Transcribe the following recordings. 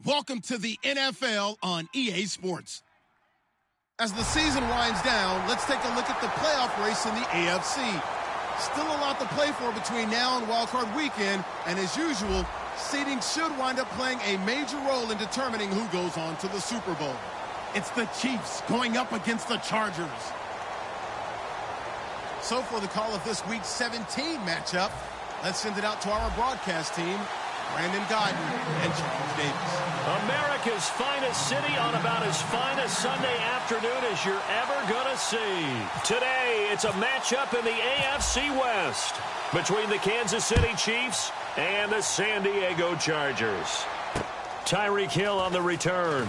Welcome to the NFL on EA Sports. As the season winds down, let's take a look at the playoff race in the AFC. Still a lot to play for between now and wildcard weekend, and as usual, seeding should wind up playing a major role in determining who goes on to the Super Bowl. It's the Chiefs going up against the Chargers. So for the call of this week's 17 matchup, let's send it out to our broadcast team, Brandon Guyton and Charles Davis. America's finest city on about as fine a Sunday afternoon as you're ever going to see. Today, it's a matchup in the AFC West between the Kansas City Chiefs and the San Diego Chargers. Tyreek Hill on the return.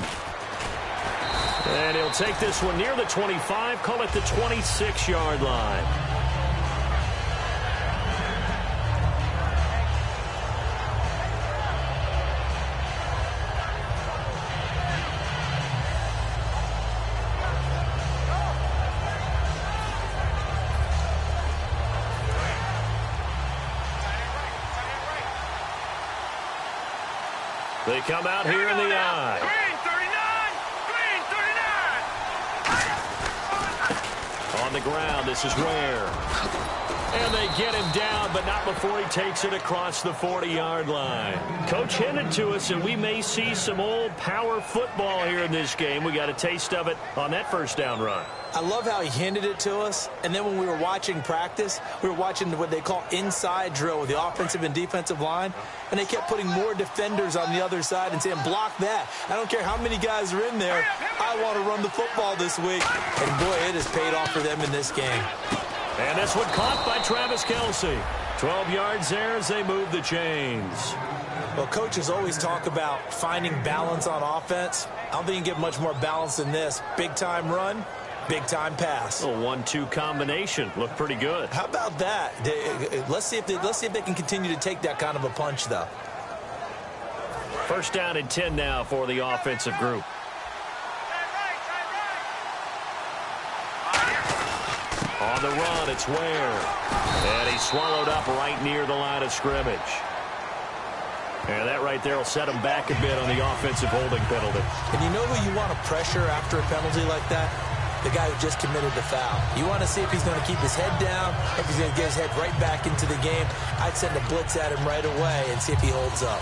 And he'll take this one near the 25, call it the 26-yard line. They come out here in the eye. Green 39. On the ground, this is Ware. And they get him down, but not before he takes it across the 40-yard line. Coach hinted to us that we may see some old power football here in this game. We got a taste of it on that first down run. I love how he hinted it to us, and then when we were watching practice, we were watching what they call inside drill with the offensive and defensive line, and they kept putting more defenders on the other side and saying, block that. I don't care how many guys are in there. I want to run the football this week. And, boy, it has paid off for them in this game. And this one caught by Travis Kelce. 12 yards there as they move the chains. Well, coaches always talk about finding balance on offense. I don't think you can get much more balance than this. Big-time run. Big-time pass. A 1-2 combination. Looked pretty good. How about that? Let's see if they can continue to take that kind of a punch, though. First down and 10 now for the offensive group. On the run, it's Ware. And he's swallowed up right near the line of scrimmage. And that right there will set him back a bit on the offensive holding penalty. And you know who you want to pressure after a penalty like that? The guy who just committed the foul. You want to see if he's going to keep his head down, or if he's going to get his head right back into the game. I'd send a blitz at him right away and see if he holds up.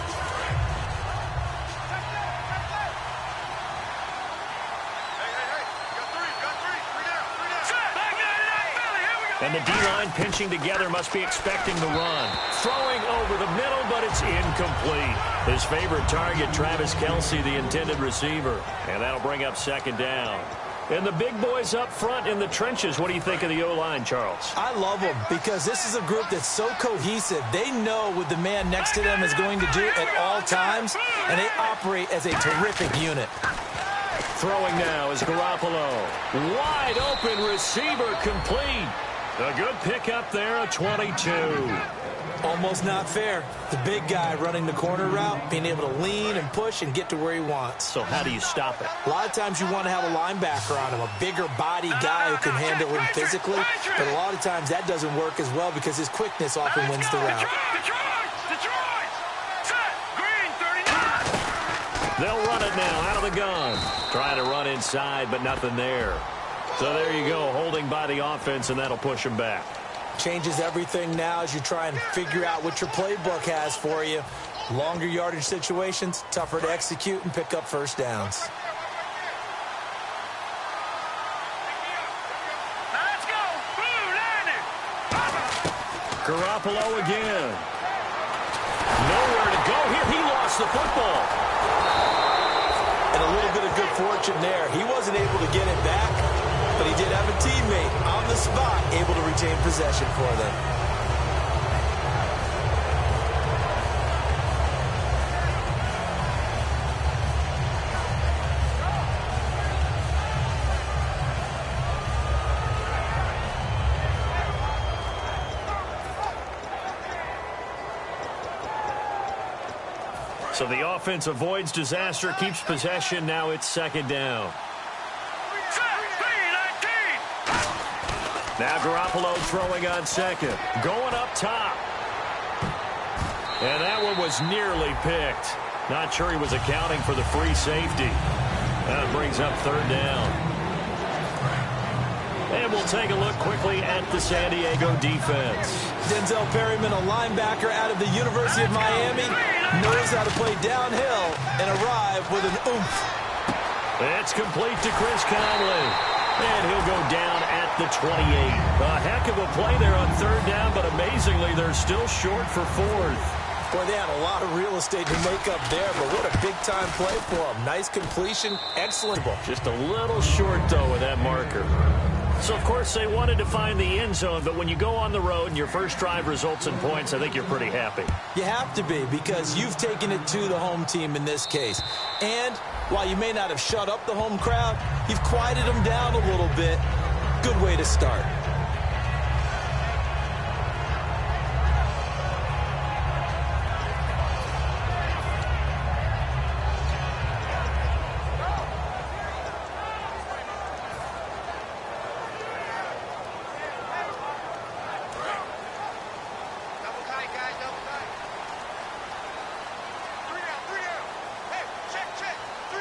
And the D-line pinching together must be expecting the run. Throwing over the middle, but it's incomplete. His favorite target, Travis Kelce, the intended receiver. And that'll bring up second down. And the big boys up front in the trenches. What do you think of the O-line, Charles? I love them because this is a group that's so cohesive. They know what the man next to them is going to do at all times, and they operate as a terrific unit. Throwing now is Garoppolo. Wide open receiver complete. A good pickup there, a 22. Almost not fair. The big guy running the corner route, being able to lean and push and get to where he wants. So how do you stop it? A lot of times you want to have a linebacker on him, a bigger body guy who can handle him physically. But a lot of times that doesn't work as well because his quickness often wins the route. They'll run it now out of the gun. Trying to run inside, but nothing there. So there you go, holding by the offense, and that'll push him back. Changes everything now as you try and figure out what your playbook has for you. Longer yardage situations, tougher to execute and pick up first downs. Let's go. Blue landing. Garoppolo again. Nowhere to go here. He lost the football. And a little bit of good fortune there. He wasn't able to get it back, but he did have a teammate on the spot able to retain possession for them. So the offense avoids disaster, keeps possession. Now it's second down. Now Garoppolo throwing on second. Going up top. And that one was nearly picked. Not sure he was accounting for the free safety. That brings up third down. And we'll take a look quickly at the San Diego defense. Denzel Perryman, a linebacker out of the University of Miami, knows how to play downhill and arrive with an oomph. It's complete to Chris Conley. And he'll go down at the 28. A heck of a play there on third down, but amazingly, they're still short for fourth. Boy, they had a lot of real estate to make up there, but what a big-time play for them. Nice completion, excellent ball. Just a little short, though, with that marker. So, of course, they wanted to find the end zone, but when you go on the road and your first drive results in points, I think you're pretty happy. You have to be, because you've taken it to the home team in this case. And while you may not have shut up the home crowd, you've quieted them down a little bit. Good way to start.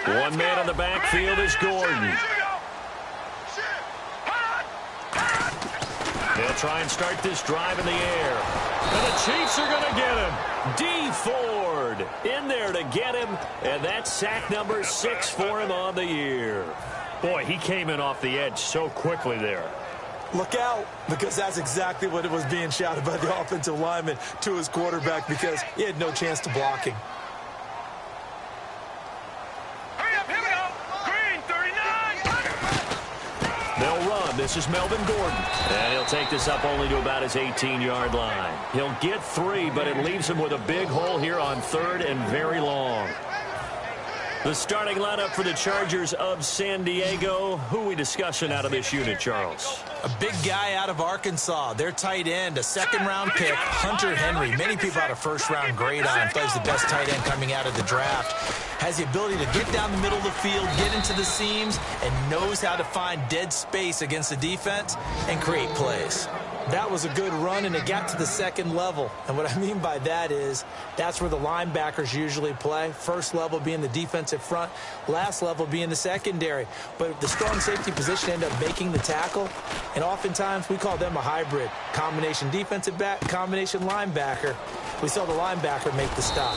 One man on the backfield is Gordon. They'll try and start this drive in the air. And the Chiefs are going to get him. D. Ford in there to get him. And that's sack number 6 for him on the year. Boy, he came in off the edge so quickly there. Look out, because that's exactly what it was being shouted by the offensive lineman to his quarterback, because he had no chance to block him. They'll run. This is Melvin Gordon. And he'll take this up only to about his 18-yard line. He'll get 3, but it leaves him with a big hole here on third and very long. The starting lineup for the Chargers of San Diego. Who are we discussing out of this unit, Charles? A big guy out of Arkansas. Their tight end, a second-round pick, Hunter Henry. Many people had a first-round grade on him. Thought he was the best tight end coming out of the draft. Has the ability to get down the middle of the field, get into the seams, and knows how to find dead space against the defense and create plays. That was a good run, and it got to the second level. And what I mean by that is that's where the linebackers usually play. First level being the defensive front, last level being the secondary. But the strong safety position ended up making the tackle, and oftentimes we call them a hybrid. Combination defensive back, combination linebacker. We saw the linebacker make the stop.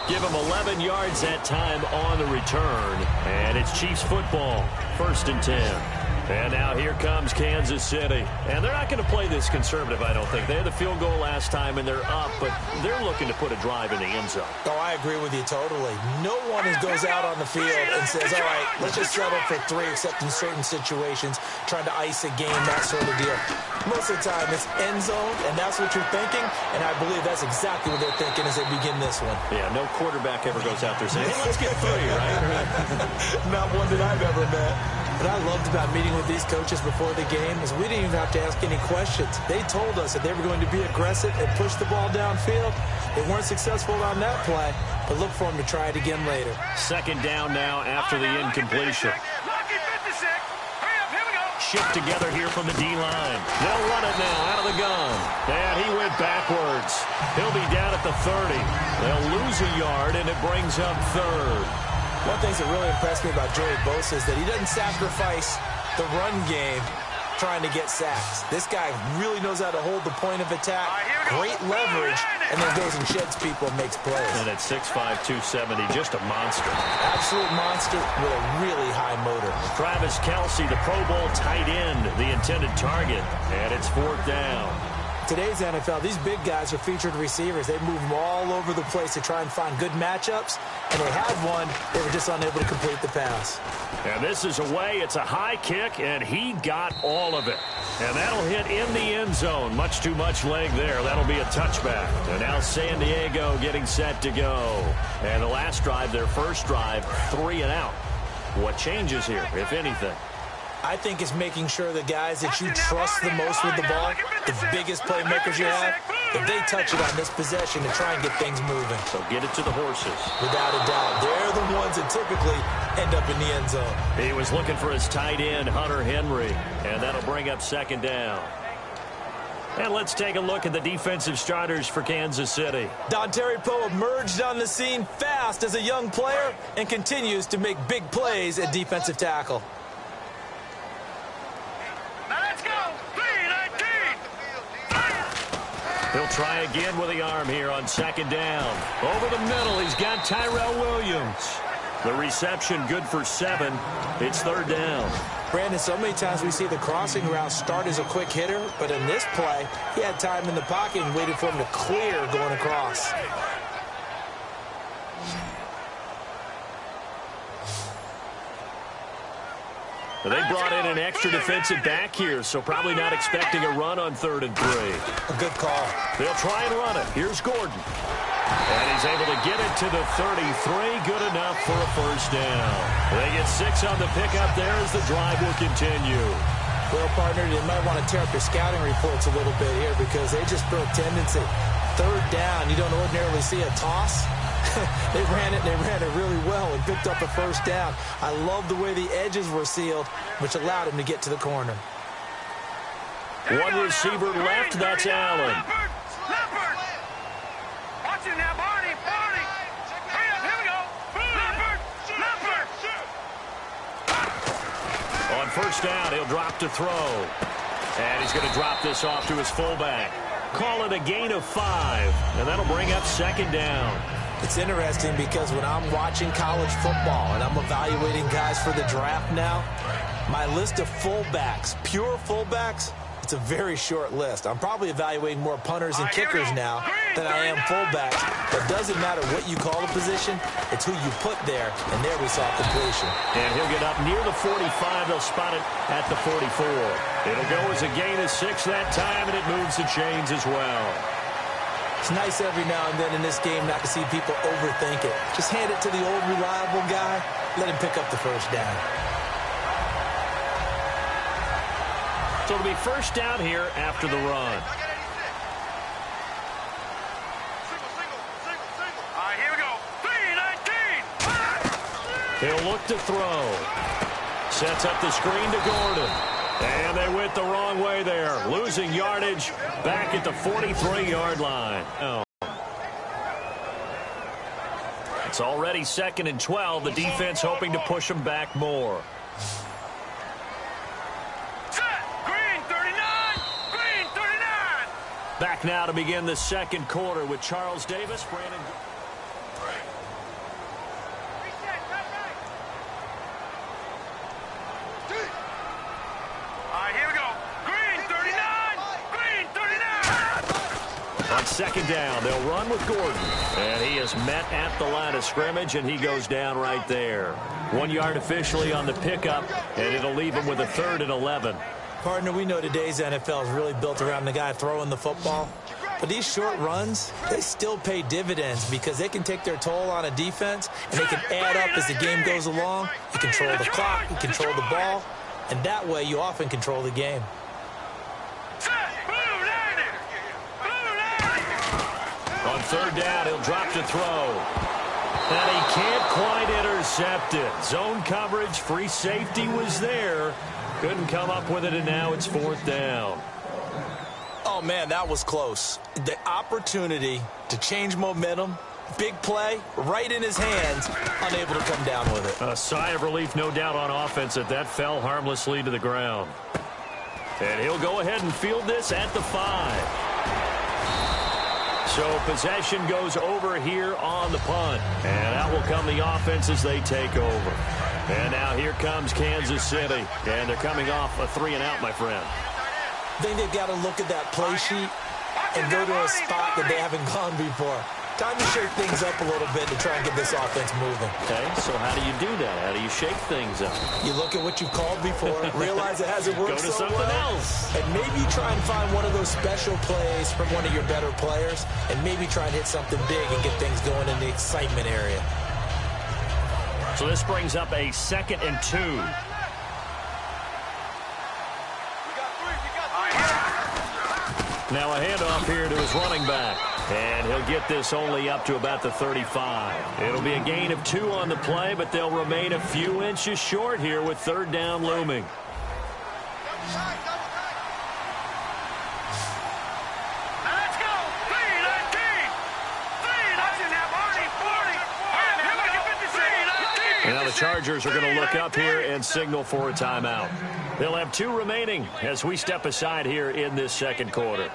Give him 11 yards that time on the return. And it's Chiefs football, 1st and 10. And now here comes Kansas City. And they're not going to play this conservative, I don't think. They had the field goal last time, and they're up, but they're looking to put a drive in the end zone. Oh, I agree with you totally. No one goes out on the field and says, all right, let's just settle for 3, except in certain situations, trying to ice a game, that sort of deal. Most of the time, it's end zone, and that's what you're thinking, and I believe that's exactly what they're thinking as they begin this one. Yeah, no quarterback ever goes out there saying, hey, let's get 3, right? Not one that I've ever met. What I loved about meeting with these coaches before the game is we didn't even have to ask any questions. They told us that they were going to be aggressive and push the ball downfield. They weren't successful on that play, but look for them to try it again later. 2nd down now after the incompletion. Shift together here from the D-line. They'll run it now out of the gun. And he went backwards. He'll be down at the 30. They'll lose a yard, and it brings up 3rd. One thing that really impressed me about Joey Bosa is that he doesn't sacrifice the run game trying to get sacks. This guy really knows how to hold the point of attack, great leverage, and then goes and sheds people and makes plays. And at 6'5", 270, just a monster. Absolute monster with a really high motor. Travis Kelce, the Pro Bowl tight end, the intended target, and it's 4th down. Today's NFL, these big guys are featured receivers. They move them all over the place to try and find good matchups, and they had one. They were just unable to complete the pass. And this is away. It's a high kick, and he got all of it. And that'll hit in the end zone. Much too much leg there. That'll be a touchback. And now San Diego getting set to go. And the last drive, their first drive, 3 and out. What changes here, if anything? I think it's making sure the guys that you trust the most with the ball, the biggest playmakers you have, that they touch it on this possession to try and get things moving. So get it to the horses. Without a doubt. They're the ones that typically end up in the end zone. He was looking for his tight end, Hunter Henry, and that'll bring up 2nd down. And let's take a look at the defensive starters for Kansas City. Dontari Poe emerged on the scene fast as a young player and continues to make big plays at defensive tackle. Now let's go. 3-19. He'll try again with the arm here on second down. Over the middle, he's got Tyrell Williams. The reception good for 7. It's third down. Brandon, so many times we see the crossing route start as a quick hitter, but in this play, he had time in the pocket and waited for him to clear going across. They brought in an extra defensive back here, so probably not expecting a run on 3rd and 3. A good call. They'll try and run it. Here's Gordon. And he's able to get it to the 33. Good enough for a first down. They get 6 on the pickup there as the drive will continue. Well, partner, you might want to tear up your scouting reports a little bit here because they just built tendency. 3rd down, you don't ordinarily see a toss. They ran it really well and picked up a first down. I love the way the edges were sealed, which allowed him to get to the corner. One receiver left, that's Allen. Leopard. Watch it now, Barney. Hurry up, here we go. Leopard. On first down, he'll drop to throw. And he's going to drop this off to his fullback. Call it a gain of 5, and that'll bring up second down. It's interesting because when I'm watching college football and I'm evaluating guys for the draft now, my list of fullbacks, pure fullbacks, it's a very short list. I'm probably evaluating more punters and kickers now than I am fullbacks. But it doesn't matter what you call a position, it's who you put there, and there we saw completion. And he'll get up near the 45. They'll spot it at the 44. It'll go as a gain of 6 that time, and it moves the chains as well. It's nice every now and then in this game not to see people overthink it. Just hand it to the old reliable guy, let him pick up the first down. So it'll be first down here after the run. All right, here we go. 3-19. He'll look to throw. Sets up the screen to Gordon. And they went the wrong way there. Losing yardage back at the 43-yard line. Oh. It's already 2nd and 12. The defense hoping to push them back more. Green 39. Green 39. Back now to begin the second quarter with Charles Davis, Brandon. On second down, they'll run with Gordon. And he is met at the line of scrimmage, and he goes down right there. 1 yard officially on the pickup, and it'll leave him with a 3rd and 11. Partner, we know today's NFL is really built around the guy throwing the football. But these short runs, they still pay dividends because they can take their toll on a defense, and they can add up as the game goes along. You control the clock, you control the ball, and that way you often control the game. On 3rd down, he'll drop to throw. And he can't quite intercept it. Zone coverage, free safety was there. Couldn't come up with it, and now it's 4th down. Oh, man, that was close. The opportunity to change momentum, big play, right in his hands, unable to come down with it. A sigh of relief, no doubt, on offense that fell harmlessly to the ground. And he'll go ahead and field this at the 5. So possession goes over here on the punt. And out will come the offense as they take over. And now here comes Kansas City. And they're coming off a 3-and-out, my friend. I think they've got to look at that play sheet and go to a spot that they haven't gone before. Time to shake things up a little bit to try and get this offense moving. Okay, so how do you do that? How do you shake things up? You look at what you've called before, realize it hasn't worked so so well. Go to something else. And maybe try and find one of those special plays from one of your better players, and maybe try and hit something big and get things going in the excitement area. So this brings up a 2nd and 2. Now a handoff here to his running back. And he'll get this only up to about the 35. It'll be a gain of 2 on the play, but they'll remain a few inches short here with 3rd down looming. Chargers are going to look up here and signal for a timeout. They'll have 2 remaining as we step aside here in this second quarter.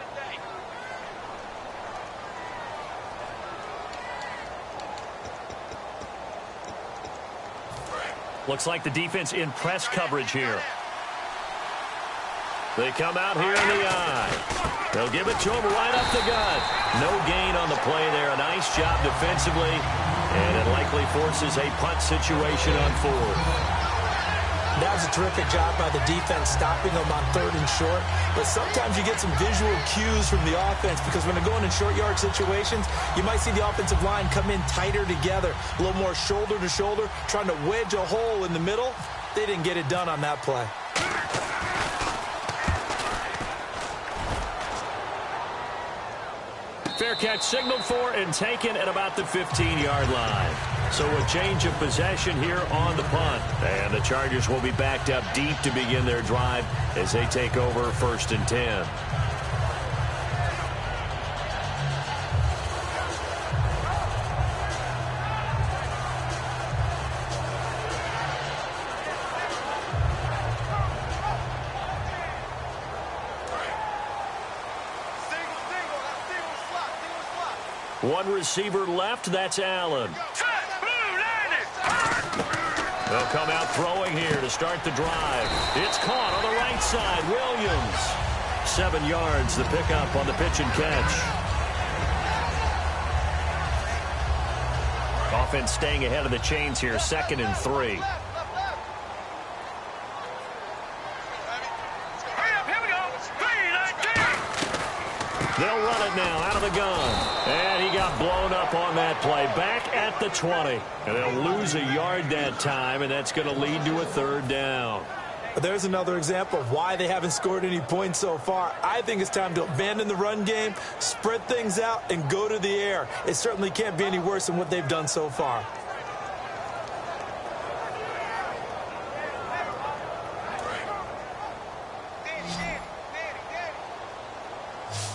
Looks like the defense in press coverage here. They come out here in the eye. They'll give it to him right up the gut. No gain on the play there. A nice job defensively, and it likely forces a punt situation on 4th. That was a terrific job by the defense, stopping them on 3rd and short. But sometimes you get some visual cues from the offense, because when they're going in short yard situations, you might see the offensive line come in tighter together, a little more shoulder to shoulder, trying to wedge a hole in the middle. They didn't get it done on that play. Fair catch signaled for and taken at about the 15-yard line. So a change of possession here on the punt. And the Chargers will be backed up deep to begin their drive as they take over 1st and 10. One receiver left, that's Allen. They'll come out throwing here to start the drive. It's caught on the right side. Williams. 7 yards, the pickup on the pitch and catch. Offense staying ahead of the chains here, 2nd and 3. They'll run it now out of the gun. And he got blown up on that play. Back at the 20. And they'll lose a yard that time, and that's going to lead to a 3rd down. There's another example of why they haven't scored any points so far. I think it's time to abandon the run game, spread things out, and go to the air. It certainly can't be any worse than what they've done so far.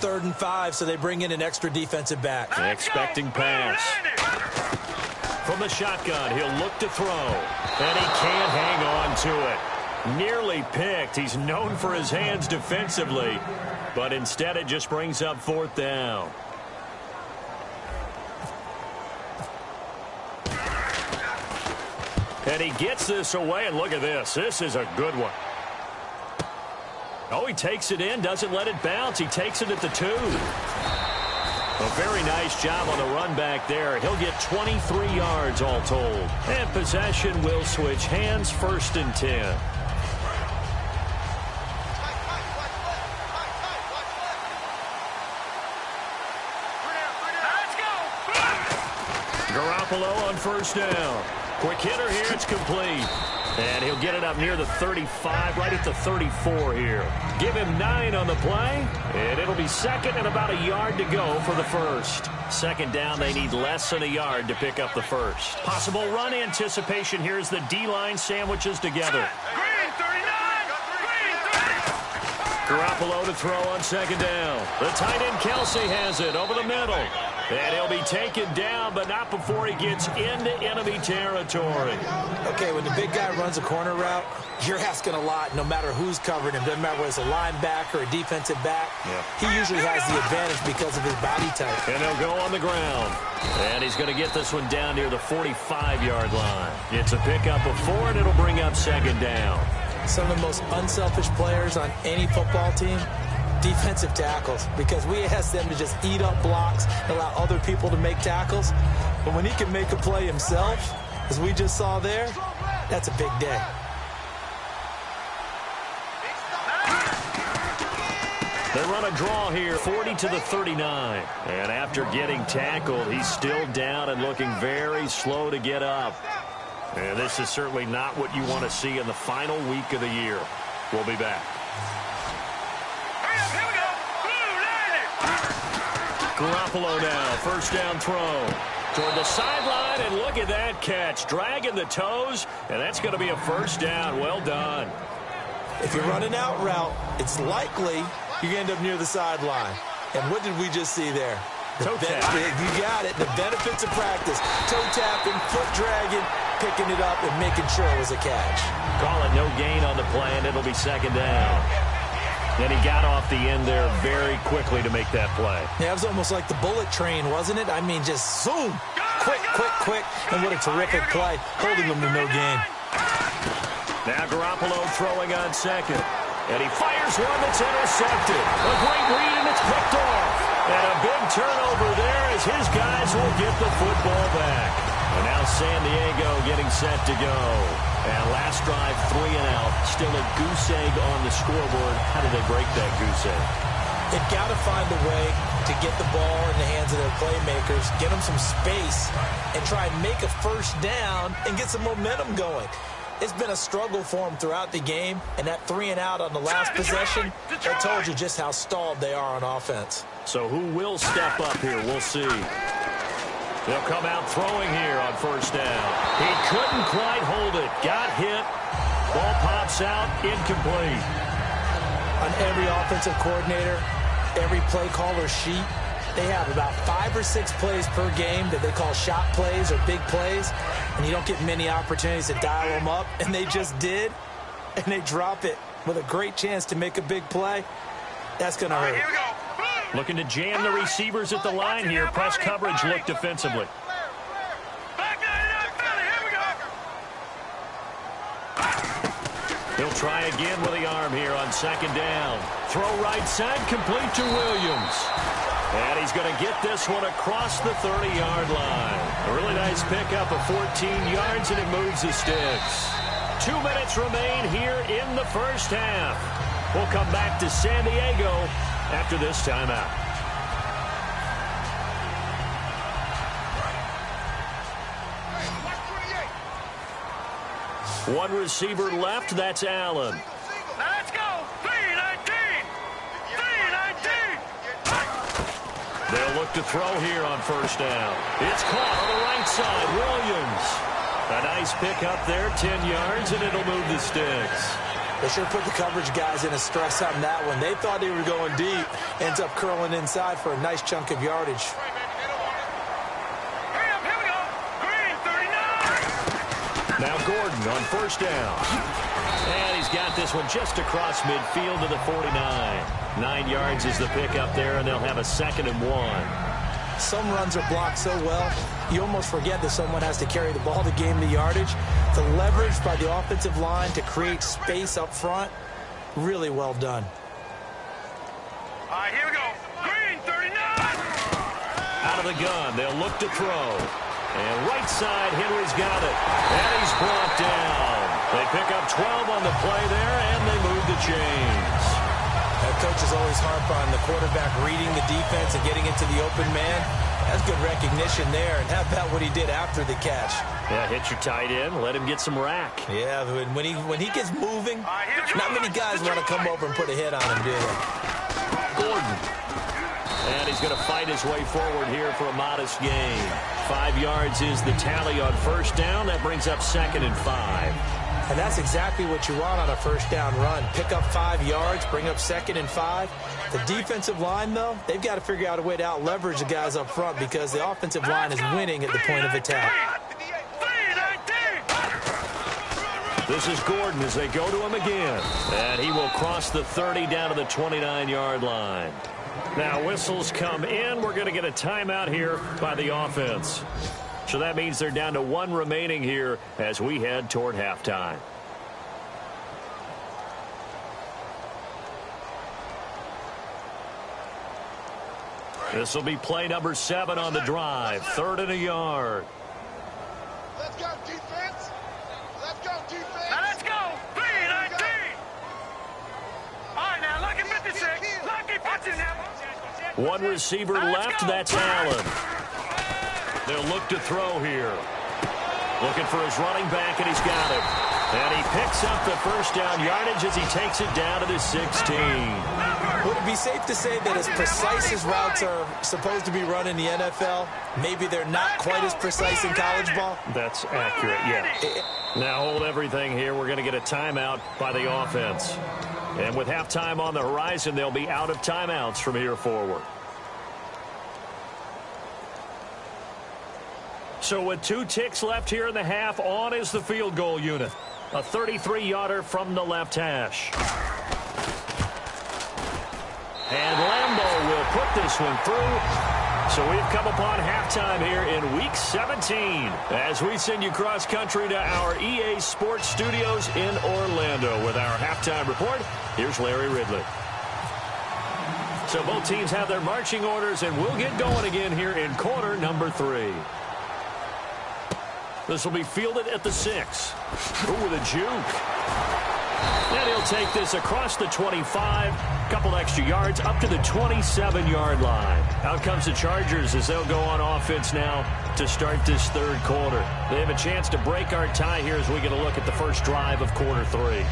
Third and 5, so they bring in an extra defensive back. An expecting pass. From the shotgun, he'll look to throw. And he can't hang on to it. Nearly picked. He's known for his hands defensively. But instead it just brings up 4th down. And he gets this away, and look at this. This is a good one. Oh, he takes it in, doesn't let it bounce. He takes it at the 2. A very nice job on the run back there. He'll get 23 yards all told. And possession will switch hands, 1st and 10. Garoppolo on 1st down. Quick hitter here, it's complete. And he'll get it up near the 35, right at the 34 here. Give him 9 on the play, and it'll be 2nd and about a yard to go for the 1st. 2nd down, they need less than a yard to pick up the 1st. Possible run anticipation here as the D-line sandwiches together. Garoppolo to throw on 2nd down. The tight end Kelsey has it over the middle. And he'll be taken down, but not before he gets into enemy territory. Okay, when the big guy runs a corner route, you're asking a lot no matter who's covering him. Doesn't matter whether it's a linebacker or a defensive back. Yeah. He usually has the advantage because of his body type. And they'll go on the ground. And he's going to get this one down near the 45-yard line. It's a pickup of 4, and it'll bring up 2nd down. Some of the most unselfish players on any football team, defensive tackles, because we ask them to just eat up blocks and allow other people to make tackles. But when he can make a play himself, as we just saw there, that's a big day. They run a draw here, 40 to the 39. And after getting tackled, he's still down and looking very slow to get up. And this is certainly not what you want to see in the final week of the year. We'll be back. Garoppolo now, 1st down throw. Toward the sideline, and look at that catch. Dragging the toes, and that's going to be a 1st down. Well done. If you're running out route, it's likely you're going to end up near the sideline. And what did we just see there? Toe tap. You got it. The benefits of practice. Toe tapping, foot dragging, picking it up and making sure it was a catch. Call it no gain on the play, and it'll be second down. And he got off the end there very quickly to make that play. Yeah, it was almost like the bullet train, wasn't it? I mean, just zoom. Quick, quick, quick. And what a terrific play, holding them to no gain. Now Garoppolo throwing on second. And he fires one that's intercepted. A great read, and it's picked off. And a big turnover there as his guys will get the football back. And now San Diego getting set to go. And last drive, 3 and out. Still a goose egg on the scoreboard. How did they break that goose egg? They've got to find a way to get the ball in the hands of their playmakers, get them some space, and try and make a first down and get some momentum going. It's been a struggle for them throughout the game, and that 3 and out on the last possession, that told you just how stalled they are on offense. So who will step up here? We'll see. They'll come out throwing here on first down. He couldn't quite hold it. Got hit. Ball pops out. Incomplete. On every offensive coordinator, every play caller sheet, they have about 5 or 6 plays per game that they call shot plays or big plays, and you don't get many opportunities to dial them up, and they just did, and they drop it with a great chance to make a big play. That's going to hurt. Here we go. Looking to jam the receivers at the line here. Press coverage look defensively. Back there, here we go. He'll try again with the arm here on second down. Throw right side, complete to Williams. And he's going to get this one across the 30-yard line. A really nice pickup of 14 yards, and it moves the sticks. 2 minutes remain here in the first half. We'll come back to San Diego after this timeout. One receiver left, that's Allen. Now let's go. 3-19. 3-19. They'll look to throw here on first down. It's caught on the right side. Williams. A nice pickup there, 10 yards, and it'll move the sticks. They sure put the coverage guys in a stress on that one. They thought they were going deep. Ends up curling inside for a nice chunk of yardage. Here we go. Green, 39. Now Gordon on first down. And he's got this one just across midfield to the 49. 9 yards is the pickup there, and they'll have a 2nd and 1. Some runs are blocked so well, you almost forget that someone has to carry the ball to gain the yardage. The leverage by the offensive line to create space up front, really well done. All right, here we go. Green, 39. Out of the gun, they'll look to throw. And right side, Henry's got it. And he's brought down. They pick up 12 on the play there, and they move the chains. That coach is always harp on the quarterback reading the defense and getting into the open man. That's good recognition there. And how about what he did after the catch? Yeah, hit your tight end, let him get some rack. Yeah, when he gets moving, not many guys want to come over and put a hit on him, do they? Gordon. And he's going to fight his way forward here for a modest gain. 5 yards is the tally on first down. That brings up 2nd and 5. And that's exactly what you want on a first down run. Pick up 5 yards, bring up 2nd and 5. The defensive line, though, they've got to figure out a way to out-leverage the guys up front because the offensive line is winning at the point of attack. This is Gordon as they go to him again. And he will cross the 30 down to the 29-yard line. Now whistles come in. We're going to get a timeout here by the offense. So that means they're down to 1 remaining here as we head toward halftime. This will be play number 7 on the drive. 3rd and a yard. Let's go, defense. Let's go, defense. Now let's go. 3-19. All right, now, lucky 56. Lucky 56. 1 receiver left. That's Allen. They'll look to throw here. Looking for his running back, and he's got it. And he picks up the first down yardage as he takes it down to the 16. Would it be safe to say that as precise as routes are supposed to be run in the NFL, maybe they're not quite as precise in college ball? That's accurate, yeah. Now hold everything here. We're going to get a timeout by the offense. And with halftime on the horizon, they'll be out of timeouts from here forward. So with 2 ticks left here in the half, on is the field goal unit. A 33-yarder from the left hash. And Lambeau will put this one through. So we've come upon halftime here in Week 17 as we send you cross-country to our EA Sports Studios in Orlando with our halftime report. Here's Larry Ridley. So both teams have their marching orders, and we'll get going again here in quarter number 3. This will be fielded at the 6. Ooh, with a juke. And he'll take this across the 25, couple extra yards, up to the 27-yard line. Out comes the Chargers as they'll go on offense now to start this third quarter. They have a chance to break our tie here as we get a look at the first drive of quarter 3.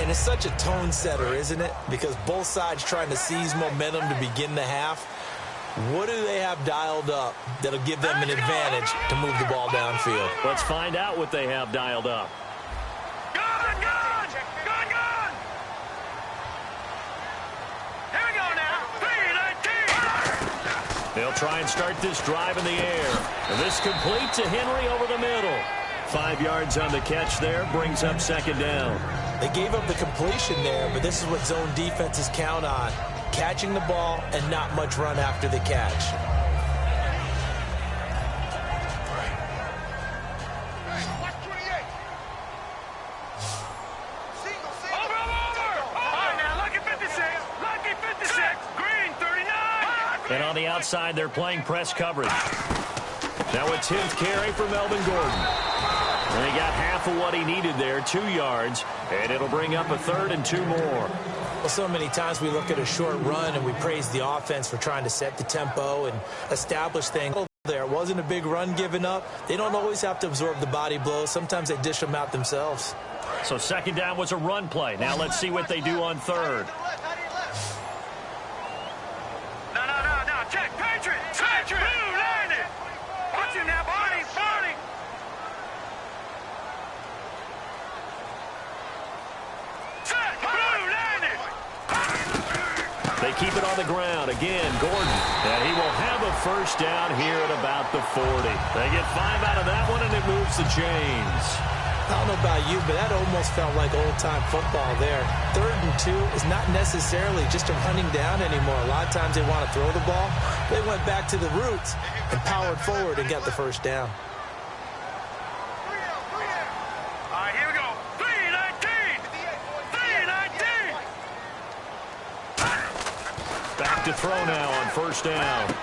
And it's such a tone setter, isn't it? Because both sides trying to seize momentum to begin the half. What do they have dialed up that'll give them an advantage to move the ball downfield? Let's find out what they have dialed up. Gun! Here we go now. 3-19. They'll try and start this drive in the air. And this complete to Henry over the middle. 5 yards on the catch there, brings up second down. They gave up the completion there, but this is what zone defenses count on. Catching the ball and not much run after the catch. Watch 28. Over. All right, now, lucky 56. Lucky 56. Green, 39. And on the outside, they're playing press coverage. Now a 10th carry for Melvin Gordon. And he got half of what he needed there, 2 yards, and it'll bring up a 3rd and 2 more. Well, so many times we look at a short run and we praise the offense for trying to set the tempo and establish things. There wasn't a big run given up. They don't always have to absorb the body blows. Sometimes they dish them out themselves. So second down was a run play. Now let's see what they do on third. No. Check. Patriot. Blue, landed. Watch him now, Barney. Set. Blue, landed. They keep it on the ground. Again, Gordon. And he will have a first down here at about the 40. They get 5 out of that one, and it moves the chains. I don't know about you, but that almost felt like old-time football there. 3rd and 2 is not necessarily just a running down anymore. A lot of times they want to throw the ball. They went back to the roots and powered forward and got the first down. All right, here we go. 3-19. Back to throw now on first down.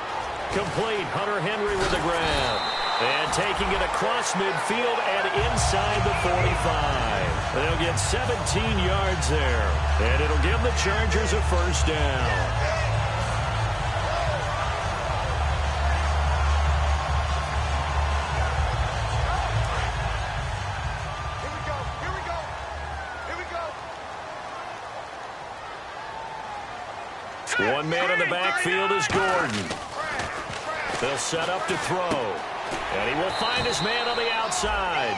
Complete. Hunter Henry with the grab. And taking it across midfield and inside the 45. They'll get 17 yards there. And it'll give the Chargers a first down. One man in the backfield is Gordon. They'll set up to throw. And he will find his man on the outside.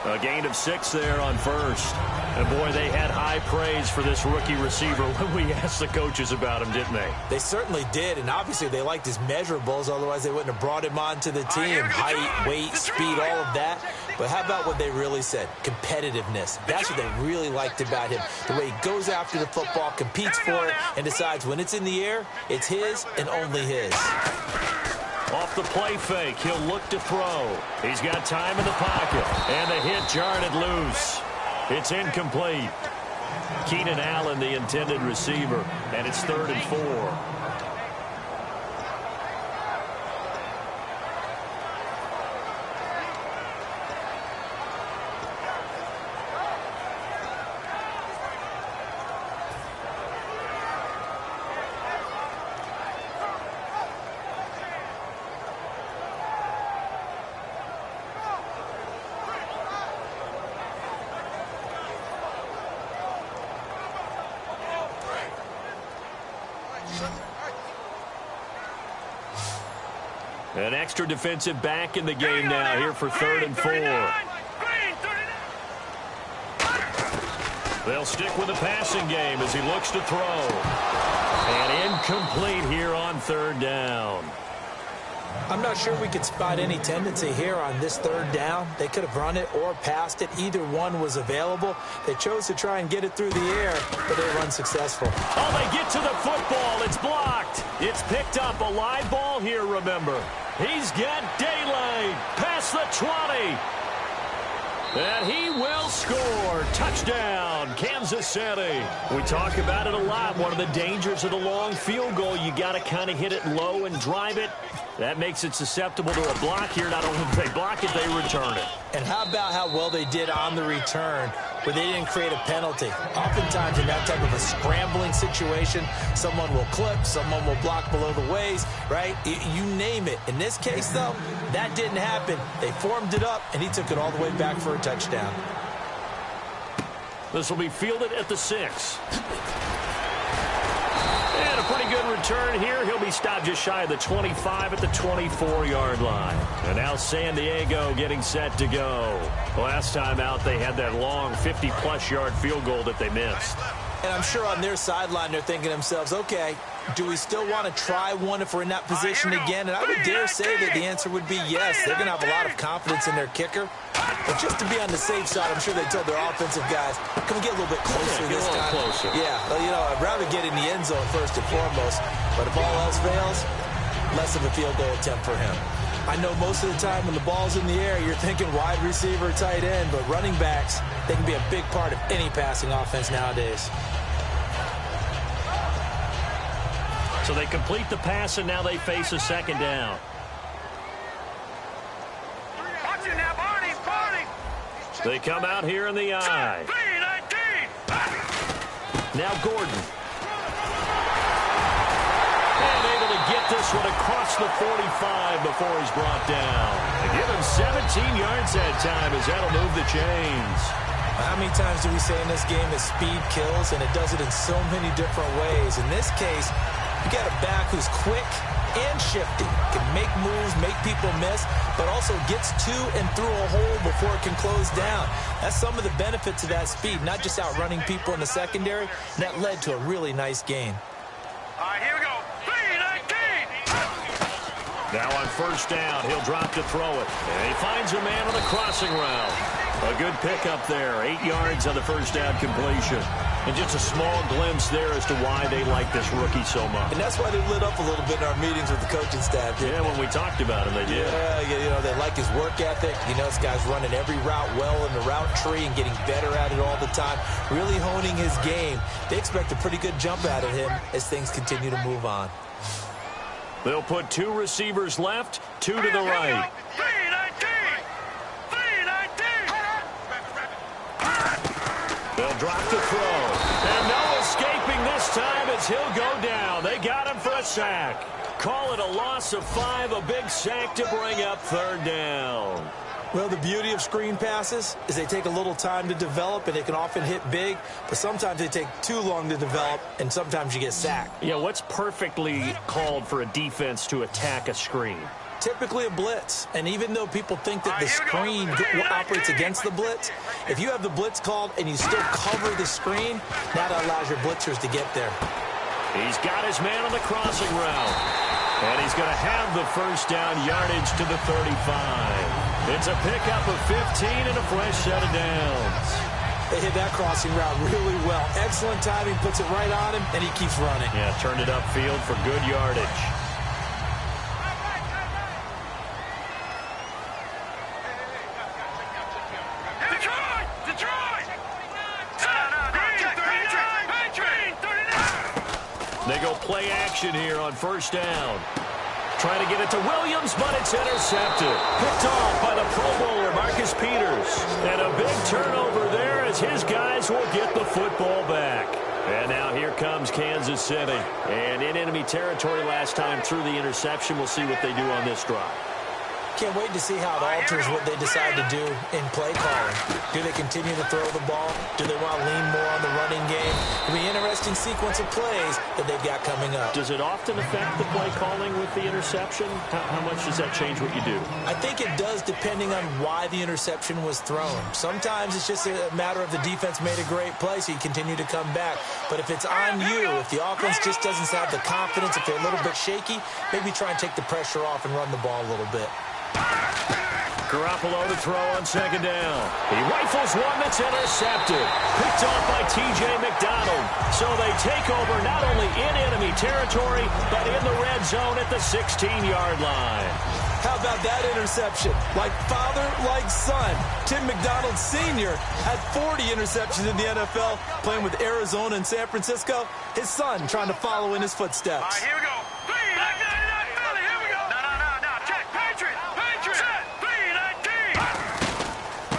A gain of 6 there on first. And, boy, they had high praise for this rookie receiver when we asked the coaches about him, didn't they? They certainly did, and obviously they liked his measurables. Otherwise, they wouldn't have brought him onto the team. Height, weight, speed, all of that. But how about what they really said? Competitiveness. That's what they really liked about him. The way he goes after the football, competes for it, and decides when it's in the air, it's his and only his. Off the play fake, he'll look to throw. He's got time in the pocket. And the hit jarred it loose. It's incomplete. Keenan Allen, the intended receiver. And it's 3rd and 4. An extra defensive back in the game now here for 3rd and 4. They'll stick with the passing game as he looks to throw. And incomplete here on 3rd down. I'm not sure we could spot any tendency here on this third down. They could have run it or passed it. Either one was available. They chose to try and get it through the air, but they were unsuccessful. Oh, they get to the football. It's blocked. It's picked up. A live ball here, remember. He's got daylight. Past the 20. And he will score. Touchdown, Kansas City. We talk about it a lot. One of the dangers of the long field goal, you got to kind of hit it low and drive it. That makes it susceptible to a block here. Not only do they block it, they return it. And how about how well they did on the return, where they didn't create a penalty? Oftentimes in that type of a scrambling situation, someone will clip, someone will block below the waist, right? You name it. In this case, though, that didn't happen. They formed it up, and he took it all the way back for a touchdown. This will be fielded at the 6. And a pretty good return here. He'll be stopped just shy of the 25 at the 24-yard line. And now San Diego getting set to go. Last time out, they had that long 50-plus yard field goal that they missed. And I'm sure on their sideline, they're thinking to themselves, okay, do we still want to try one if we're in that position again? And I would dare say that the answer would be yes. They're going to have a lot of confidence in their kicker. But just to be on the safe side, I'm sure they told their offensive guys, can we get a little bit closer this time? Closer. Yeah, well, you know, I'd rather get in the end zone first and foremost. But if all else fails, less of a field goal attempt for him. I know most of the time when the ball's in the air, you're thinking wide receiver, tight end, but running backs, they can be a big part of any passing offense nowadays. So they complete the pass, and now they face a second down. Watch it now, Barney, Barney. They come out here in the eye. Now Gordon. And able to get this one across the 45 before he's brought down. They give him 17 yards that time as that'll move the chains. How many times do we say in this game that speed kills, and it does it in so many different ways? In this case, you got a back who's quick and shifty, can make moves, make people miss, but also gets to and through a hole before it can close down. That's some of the benefits of that speed, not just outrunning people in the secondary, and that led to a really nice gain. All right, here we go. 3-19. Now on first down, he'll drop to throw it. And he finds a man on the crossing route. A good pickup there, 8 yards on the first down completion. And just a small glimpse there as to why they like this rookie so much. And that's why they lit up a little bit in our meetings with the coaching staff. Yeah, when we talked about him, they did. Yeah, you know, they like his work ethic. You know, this guy's running every route well in the route tree and getting better at it all the time, really honing his game. They expect a pretty good jump out of him as things continue to move on. They'll put 2 receivers left, 2 to the right. 3-19. They'll drop the throw. And no escaping this time as he'll go down. They got him for a sack. Call it a loss of 5, a big sack to bring up third down. Well, the beauty of screen passes is they take a little time to develop, and they can often hit big, but sometimes they take too long to develop, and sometimes you get sacked. Yeah, what's perfectly called for a defense to attack a screen? Typically a blitz, and even though people think that the screen operates against the blitz, if you have the blitz called and you still cover the screen, that allows your blitzers to get there. He's got his man on the crossing route, and he's going to have the first down yardage to the 35. It's a pickup of 15 and a fresh set of downs. They hit that crossing route really well. Excellent timing, puts it right on him, and he keeps running. Yeah, turned it upfield for good yardage. They go play action here on first down. Trying to get it to Williams, but it's intercepted. Picked off by the Pro Bowler, Marcus Peters. And a big turnover there as his guys will get the football back. And now here comes Kansas City. And in enemy territory last time through the interception. We'll see what they do on this drive. Can't wait to see how it alters what they decide to do in play calling. Do they continue to throw the ball? Do they want to lean more on the running game? It'll be an interesting sequence of plays that they've got coming up. Does it often affect the play calling with the interception? How much does that change what you do? I think it does, depending on why the interception was thrown. Sometimes it's just a matter of the defense made a great play, so you continue to come back. But if it's on you, if the offense just doesn't have the confidence, if they're a little bit shaky, maybe try and take the pressure off and run the ball a little bit. Garoppolo to throw on second down. He rifles one that's intercepted. Picked off by T.J. McDonald. So they take over not only in enemy territory, but in the red zone at the 16-yard line. How about that interception? Like father, like son. Tim McDonald Sr. had 40 interceptions in the NFL, playing with Arizona and San Francisco. His son trying to follow in his footsteps. All right, here we go.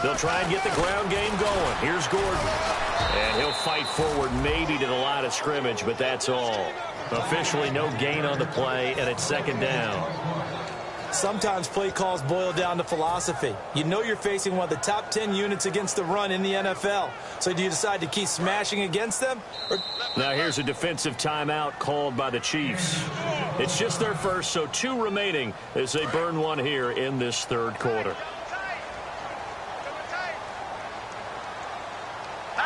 They'll try and get the ground game going. Here's Gordon. And he'll fight forward maybe to the line of scrimmage, but that's all. Officially no gain on the play, and it's second down. Sometimes play calls boil down to philosophy. You know you're facing one of the top 10 units against the run in the NFL. So do you decide to keep smashing against them? Now here's a defensive timeout called by the Chiefs. It's just their first, so 2 remaining as they burn one here in this third quarter.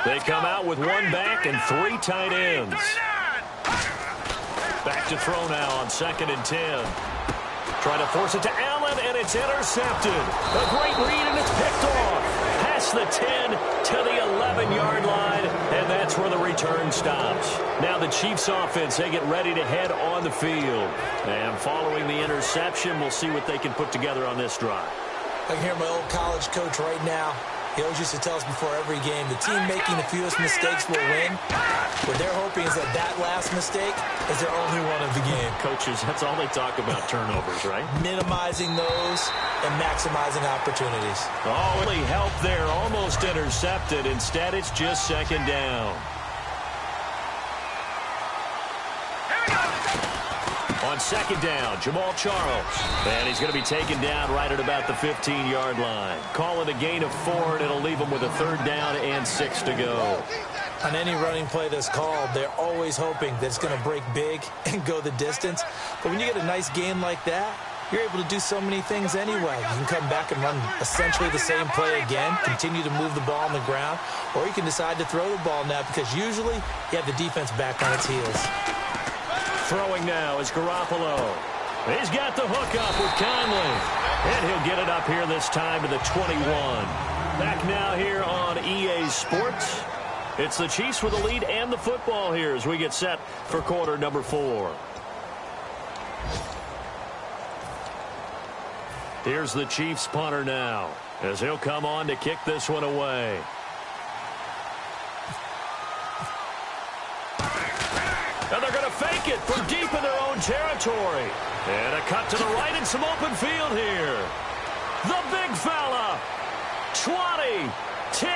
They come out with 1 back and 3 tight ends. Back to throw now on 2nd and 10. Trying to force it to Allen, and it's intercepted. A great read, and it's picked off. Past the 10 to the 11-yard line, and that's where the return stops. Now the Chiefs offense, they get ready to head on the field. And following the interception, we'll see what they can put together on this drive. I can hear my old college coach right now. He always used to tell us before every game, the team making the fewest mistakes will win. What they're hoping is that that last mistake is their only one of the game. Coaches, that's all they talk about, turnovers, right? Minimizing those and maximizing opportunities. Oh, really help there. Almost intercepted. Instead, it's just second down. On second down, Jamal Charles. And he's going to be taken down right at about the 15-yard line. Call it a gain of 4, and it'll leave him with a 3rd down and 6 to go. On any running play that's called, they're always hoping that it's going to break big and go the distance. But when you get a nice game like that, you're able to do so many things anyway. You can come back and run essentially the same play again, continue to move the ball on the ground, or you can decide to throw the ball now because usually you have the defense back on its heels. Throwing now is Garoppolo. He's got the hook up with Conley. And he'll get it up here this time to the 21. Back now here on EA Sports. It's the Chiefs with the lead and the football here as we get set for quarter number 4. Here's the Chiefs punter now as he'll come on to kick this one away. And they're going to fake it from deep in their own territory. And a cut to the right and some open field here. The big fella. 20, 10,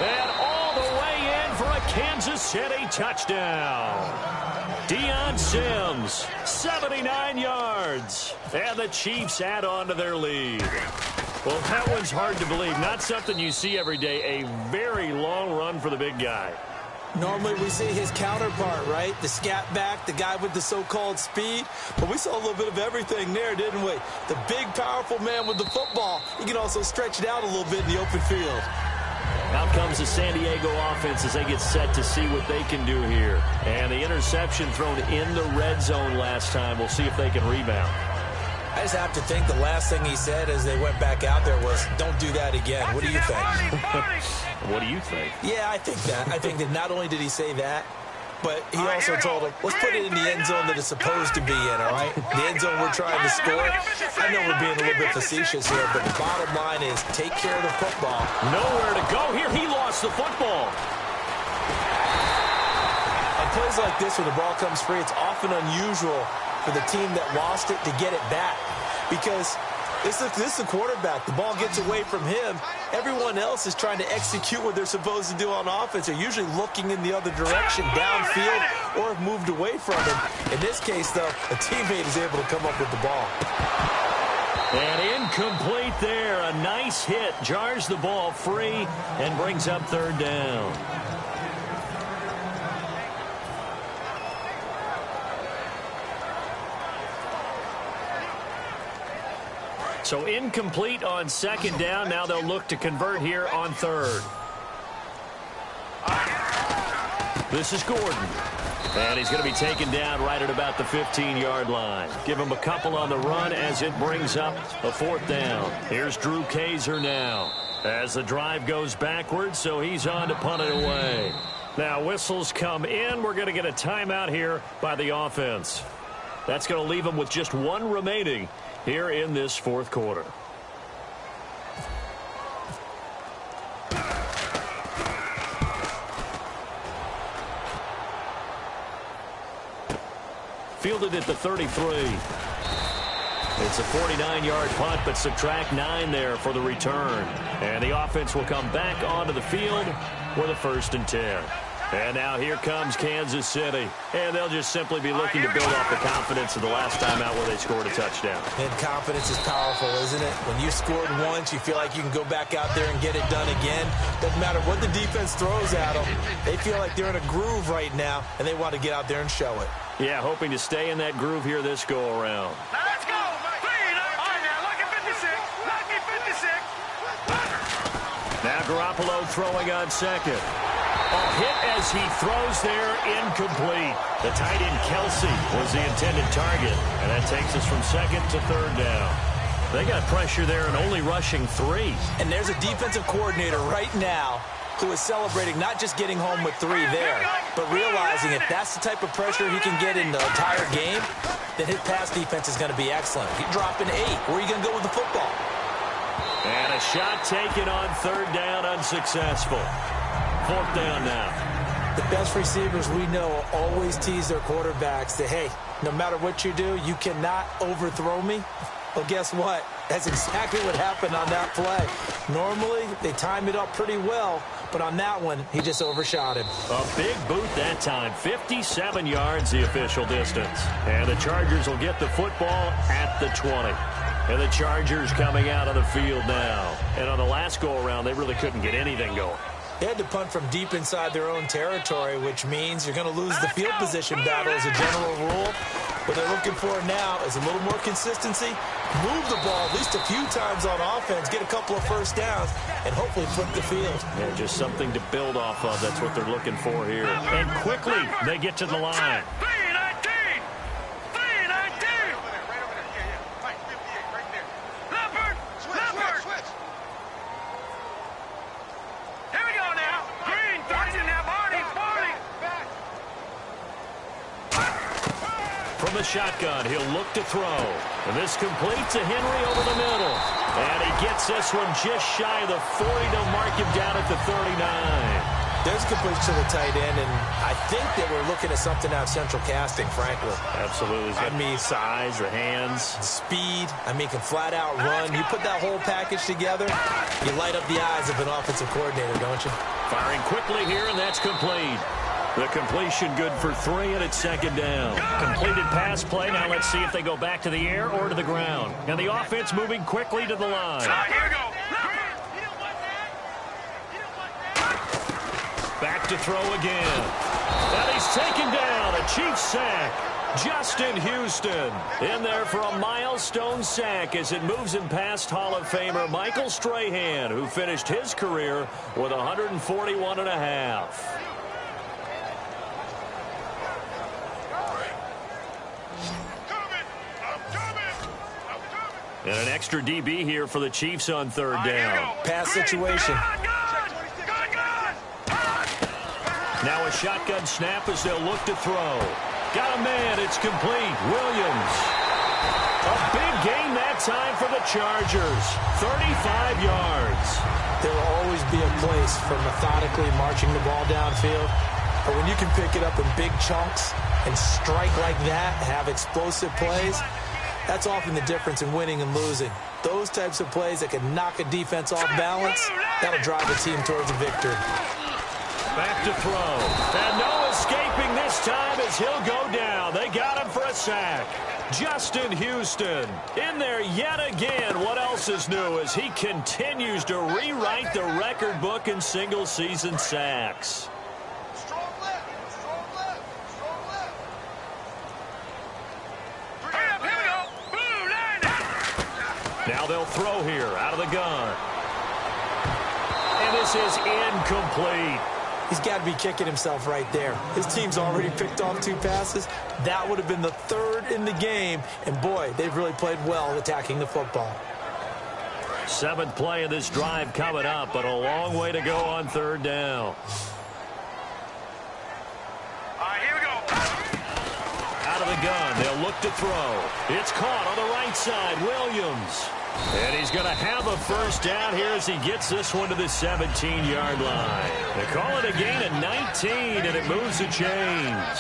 and all the way in for a Kansas City touchdown. Deion Sims, 79 yards. And the Chiefs add on to their lead. Well, that one's hard to believe. Not something you see every day. A very long run for the big guy. Normally we see his counterpart, right? The scat back, the guy with the so-called speed. But we saw a little bit of everything there, didn't we? The big, powerful man with the football. He can also stretch it out a little bit in the open field. Out comes the San Diego offense as they get set to see what they can do here. And the interception thrown in the red zone last time. We'll see if they can rebound. I just have to think the last thing he said as they went back out there was, don't do that again. What do you think? What do you think? Yeah, I think that. I think that not only did he say that, but he also told him, let's put it in the end zone that it's supposed to be in, all right? The end zone we're trying to score. I know we're being a little bit facetious here, but the bottom line is take care of the football. Nowhere to go here. He lost the football. On plays like this where the ball comes free, it's often unusual for the team that lost it to get it back because this is the quarterback. The ball gets away from him. Everyone else is trying to execute what they're supposed to do on offense. They're usually looking in the other direction, downfield, or have moved away from him. In this case, though, a teammate is able to come up with the ball. And incomplete there. A nice hit. Jars the ball free and brings up third down. So incomplete on second down. Now they'll look to convert here on third. This is Gordon. And he's going to be taken down right at about the 15-yard line. Give him a couple on the run as it brings up a fourth down. Here's Drew Kaiser now as the drive goes backwards, so he's on to punt it away. Now whistles come in. We're going to get a timeout here by the offense. That's going to leave them with just one remaining here in this fourth quarter. Fielded at the 33. It's a 49-yard punt, but subtract 9 there for the return. And the offense will come back onto the field with a 1st and 10. And now here comes Kansas City. And they'll just simply be looking to build off the confidence of the last time out where they scored a touchdown. And confidence is powerful, isn't it? When you scored once, you feel like you can go back out there and get it done again. Doesn't matter what the defense throws at them. They feel like they're in a groove right now, and they want to get out there and show it. Yeah, hoping to stay in that groove here this go-around. Now let's go. All right, now look at 56. Look at 56. Now Garoppolo throwing on second. A hit as he throws there, incomplete. The tight end Kelsey was the intended target, and that takes us from second to third down. They got pressure there and only rushing 3. And there's a defensive coordinator right now who is celebrating not just getting home with 3 there, but realizing if that's the type of pressure he can get in the entire game, then his pass defense is going to be excellent. He's dropping 8. Where are you going to go with the football? And a shot taken on third down, unsuccessful. Fourth down now. The best receivers we know always tease their quarterbacks that, hey, no matter what you do, you cannot overthrow me. Well, guess what? That's exactly what happened on that play. Normally, they time it up pretty well, but on that one, he just overshot him. A big boot that time. 57 yards, the official distance. And the Chargers will get the football at the 20. And the Chargers coming out of the field now. And on the last go-around, they really couldn't get anything going. They had to punt from deep inside their own territory, which means you're going to lose the field position battle as a general rule. What they're looking for now is a little more consistency, move the ball at least a few times on offense, get a couple of first downs, and hopefully flip the field. Yeah, just something to build off of. That's what they're looking for here. And quickly, they get to the line. From the shotgun, he'll look to throw. And this completes to Henry over the middle. And he gets this one just shy of the 40 to mark him down at the 39. There's a completion to the tight end, and I think that we're looking at something out of central casting, frankly. Absolutely. I mean, size, the hands. Speed. I mean, can flat out run. You put that whole package together, you light up the eyes of an offensive coordinator, don't you? Firing quickly here, and that's complete. The completion good for 3, and it's second down. Completed pass play. Now let's see if they go back to the air or to the ground. And the offense moving quickly to the line. Here we go. Back to throw again. And he's taken down. A Chiefs sack. Justin Houston in there for a milestone sack as it moves him past Hall of Famer Michael Strahan, who finished his career with 141.5. And an extra DB here for the Chiefs on third down. Pass situation. Now a shotgun snap as they'll look to throw. Got a man. It's complete. Williams. A big gain that time for the Chargers. 35 yards. There will always be a place for methodically marching the ball downfield. But when you can pick it up in big chunks and strike like that, have explosive plays, that's often the difference in winning and losing. Those types of plays that can knock a defense off balance, that'll drive a team towards a victory. Back to throw. And no escaping this time as he'll go down. They got him for a sack. Justin Houston in there yet again. What else is new as he continues to rewrite the record book in single-season sacks. Strong left, strong left, strong left. Hurry up, here we go. Blue line. Now they'll throw here out of the gun. And this is incomplete. He's got to be kicking himself right there. His team's already picked off 2 passes. That would have been the 3rd in the game. And, boy, they've really played well attacking the football. 7th play of this drive coming up, but a long way to go on 3rd down. All right, here we go. Out of the gun, they'll look to throw. It's caught on the right side, Williams. And he's going to have a first down here as he gets this one to the 17-yard line. They call it a gain of 19, and it moves the chains.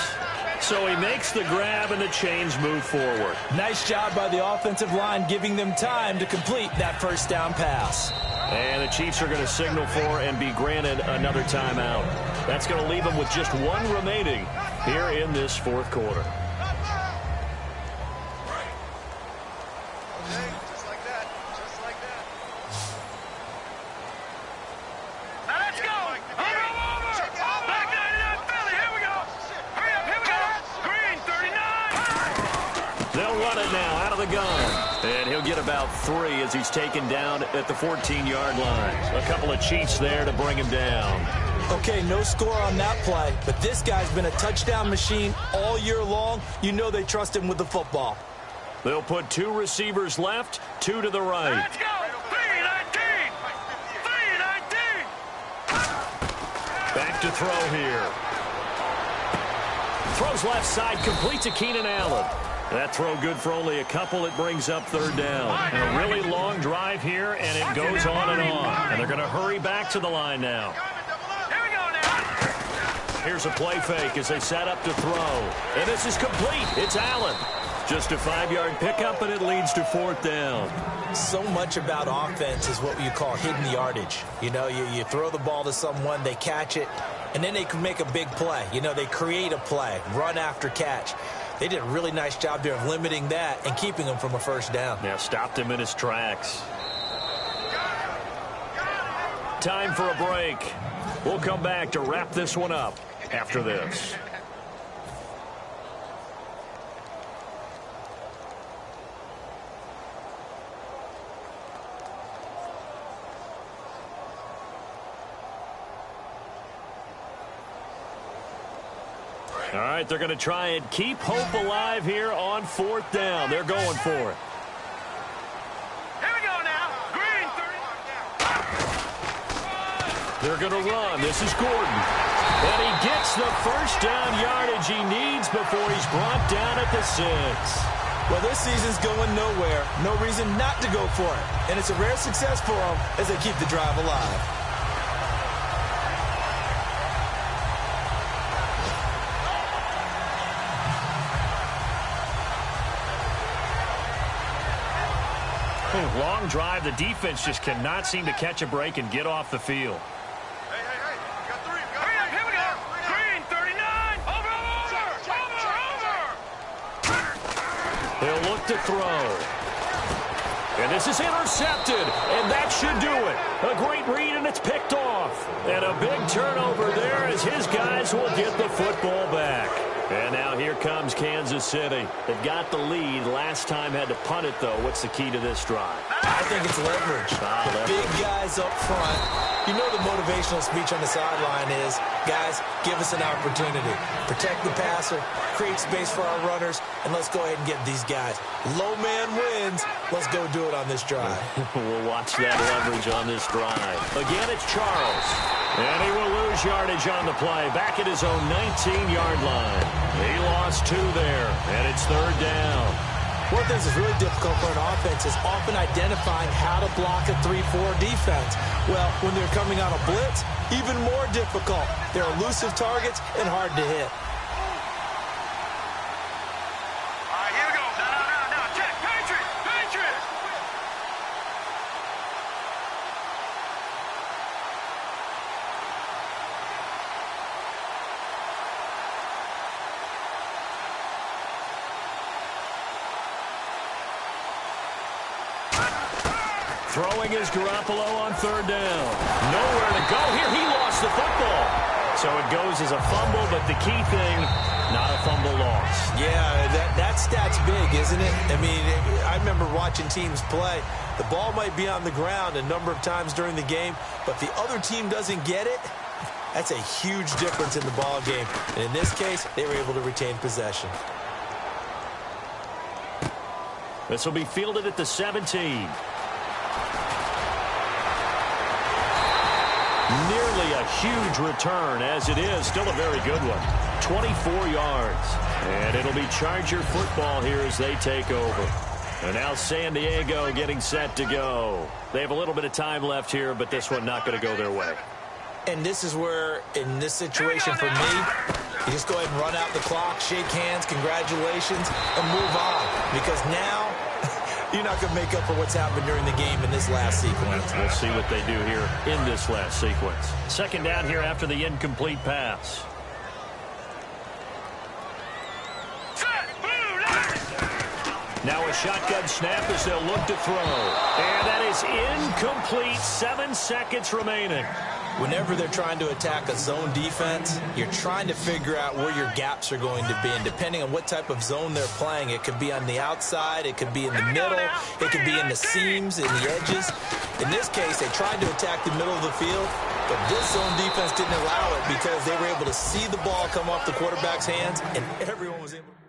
So he makes the grab, and the chains move forward. Nice job by the offensive line giving them time to complete that first down pass. And the Chiefs are going to signal for and be granted another timeout. That's going to leave them with just 1 remaining here in this 4th quarter. And he'll get about 3 as he's taken down at the 14-yard line. A couple of Chiefs there to bring him down. Okay, no score on that play, but this guy's been a touchdown machine all year long. You know they trust him with the football. They'll put 2 receivers left, 2 to the right. Let's go! 3-19! 3-19! Back to throw here. Throws left side, complete to Keenan Allen. That throw good for only a couple. It brings up 3rd down. And a really long drive here, and it goes on and on. And they're going to hurry back to the line now. Here we go now. Here's a play fake as they set up to throw. And this is complete. It's Allen. Just a 5-yard pickup, and it leads to 4th down. So much about offense is what you call hidden yardage. You know, you throw the ball to someone, they catch it, and then they can make a big play. You know, they create a play, run after catch. They did a really nice job there of limiting that and keeping him from a first down. Yeah, stopped him in his tracks. Time for a break. We'll come back to wrap this one up after this. All right, they're going to try and keep hope alive here on 4th down. They're going for it. Here we go now. Green 30. They're going to run. This is Gordon. And he gets the first down yardage he needs before he's brought down at the 6. Well, this season's going nowhere. No reason not to go for it. And it's a rare success for them as they keep the drive alive. Long drive. The defense just cannot seem to catch a break and get off the field. Hey, we got 3. Hurry up, here we go. Green 39. Over. They'll look to throw. And this is intercepted, and that should do it. A great read, and it's picked off. And a big turnover there as his guys will get the football back. And now here comes Kansas City. They've got the lead. Last time had to punt it, though. What's the key to this drive? I think it's leverage. The big guys up front. You know the motivational speech on the sideline is, guys, give us an opportunity. Protect the passer, create space for our runners, and let's go ahead and get these guys. Low man wins. Let's go do it on this drive. We'll watch that leverage on this drive. Again, it's Charles. And he will lose yardage on the play. Back at his own 19-yard line. He lost 2 there, and it's 3rd down. One of the things that's really difficult for an offense is often identifying how to block a 3-4 defense. Well, when they're coming on a blitz, even more difficult. They're elusive targets and hard to hit. All right, here we go. Now. Check. Patriot. Throwing is Garoppolo on third down. Nowhere to go here. He lost the football. So it goes as a fumble, but the key thing, not a fumble loss. Yeah, that stat's big, isn't it? I mean, I remember watching teams play. The ball might be on the ground a number of times during the game, but if the other team doesn't get it, that's a huge difference in the ball game. And in this case, they were able to retain possession. This will be fielded at the 17. Nearly a huge return, as it is. Still a very good one. 24 yards. And it'll be Charger football here as they take over. And now San Diego getting set to go. They have a little bit of time left here, but this one not going to go their way. And this is where, in this situation for me, you just go ahead and run out the clock, shake hands, congratulations, and move on. Because now, you're not going to make up for what's happened during the game in this last sequence. We'll see what they do here in this last sequence. Second down here after the incomplete pass. Now a shotgun snap as they'll look to throw. And that is incomplete. 7 seconds remaining. Whenever they're trying to attack a zone defense, you're trying to figure out where your gaps are going to be. And depending on what type of zone they're playing, it could be on the outside, it could be in the middle, it could be in the seams, in the edges. In this case, they tried to attack the middle of the field, but this zone defense didn't allow it because they were able to see the ball come off the quarterback's hands, and everyone was able to...